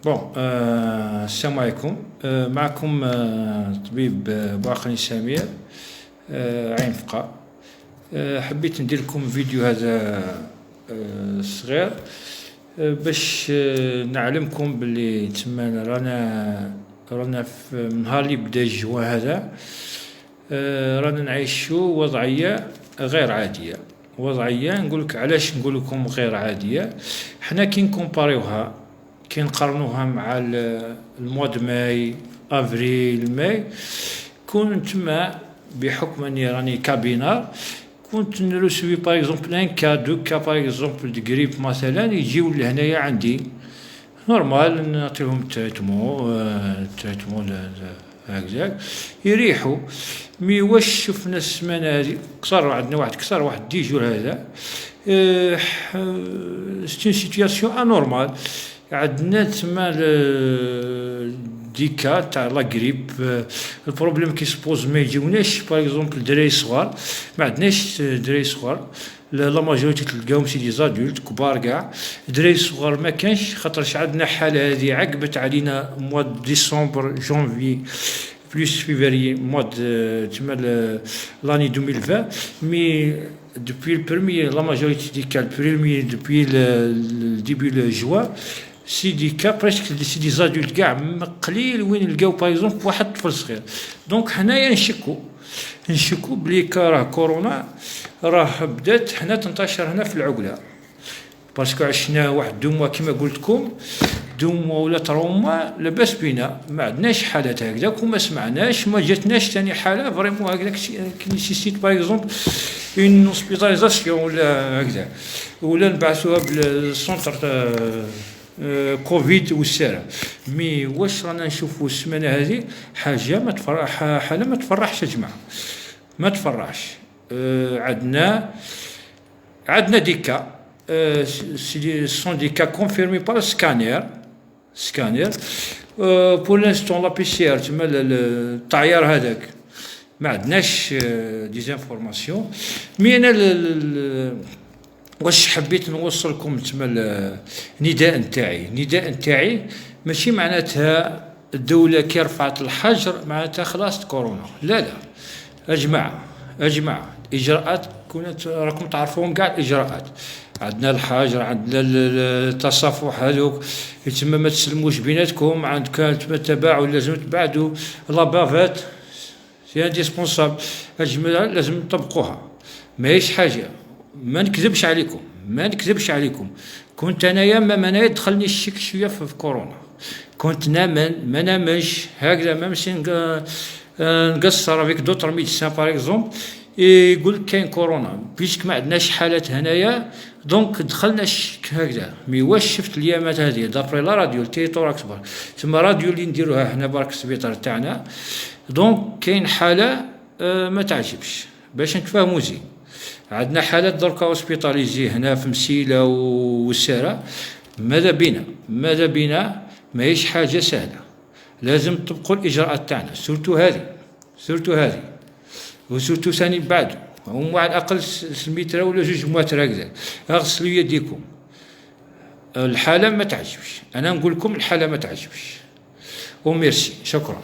بون السلام عليكم. معكم طبيب باقني سمير، عين فقا. حبيت ندير لكم فيديو هذا صغير باش نعلمكم باللي تما رانا في نهار اللي بدا الجوع هذا، رانا نعيشوا وضعيه غير عاديه. وضعيه نقولك علاش نقول لكم غير عاديه. حنا كي نكومباريوها، كي نقارنوها مع الموا دو ماي، افريل، ماي، كون تما بحكم اني راني كابينار، كنت نرسوي باغ اكزومبل ان كا دو كا باغ اكزومبل دو غريب مثلا، يجيو لهنايا عندي نورمال، نعطيهم تريتمون هكذاك يريحوا. مي واش شفنا السمانه هذه كثر عندنا واحد 10 جور هذا، سيتي سيتياسيون انورمال. عندنا تما ديكا تاع لا غريب. البروبليم كي سبوز ما يجيوناش باغ اكزومبل دراري صغار، ما عندناش دراري صغار، لا ماجوريتي تلقاهم سي دي زادولت كبار كاع. دراري صغار ما كانش، خاطرش عندنا حاله هذه عقبت علينا موا ديسمبر جونفي بلوس فيفري موا تما لاني 2020. مي depuis le premier, la majorité des cas, depuis le début de juin, c'est des cas presque c'est des adultes كاع قليل وين نلقاو باغ اكزومبل واحد طفل صغير. دونك حنايا نشكو بلي راه كورونا راه بدات حنا تنتشر هنا في العقله، باسكو عشنا واحد 2 موا كما قلت لكم، 2 موا ولا 3 موا لاباس بينا، ما عندناش حالات هكذاك وما سمعناش، ما جاتناش ثاني حاله فريمون هكذاك كي نيسيسيت باغ اكزومبل اون هوسبيتاليزاسيون ولا هكذا، ولا نبعثوها بالسونتر كوفيد والسارة. مي واش رانا نشوفوا السمانه هذه حاجه ما تفرح، حاله ما تفرحش يا جماعه، ما تفرحش. عندنا دي كا، سون دي كا كونفيرمي بار سكانير. بور لانستون لا بي سي ار تما الطعيار هذاك ما عندناش ديزانفورماسيون. مي انا واش حبيت نوصل لكم تما النداء نتاعي ماشي معناتها الدوله كي رفعت الحجر معناتها خلاص كورونا، لا يا جماعه اجراءات كنت راكم تعرفون كاع الاجراءات. عندنا الحجر، عندنا التصافح هذوك، تما ما تسلموش بيناتكم، عندك تباعد لازم تبعدوا، لا بافات سي انديسبونسابل، لازم نطبقوها. ماهيش حاجه، ما نكذبش عليكم، كنت انايا ما يدخلني الشك شويه في كورونا، كنت ما نامش هكذا، ما نمشي نقصر افيك دوطر ميديسان باغ اكزومبل يقول كاين كورونا، بيسك ما عندناش حالات هنايا، دونك دخلنا الشك هكذا. مي واش شفت اليامات هذه دابري لا راديو التيتور اكبر تما راديو اللي نديروها حنا برك السبيطار تاعنا، دونك كاين حاله ما تعجبش باش نتفاهموا زين. عندنا حالات دركا هوسبيتاليزي هنا في مسيله والساره، ماذا بينا ماهيش حاجه سهله، لازم تطبقوا الاجراءات تاعنا، سورتو هذه وسورتو ثاني بعد، هم على الاقل متر ولا 2 متر هكذا، اغسلوا يديكم. الحاله ما تعجبش، انا نقول لكم الحاله ما تعجبش. وميرسي، شكرا.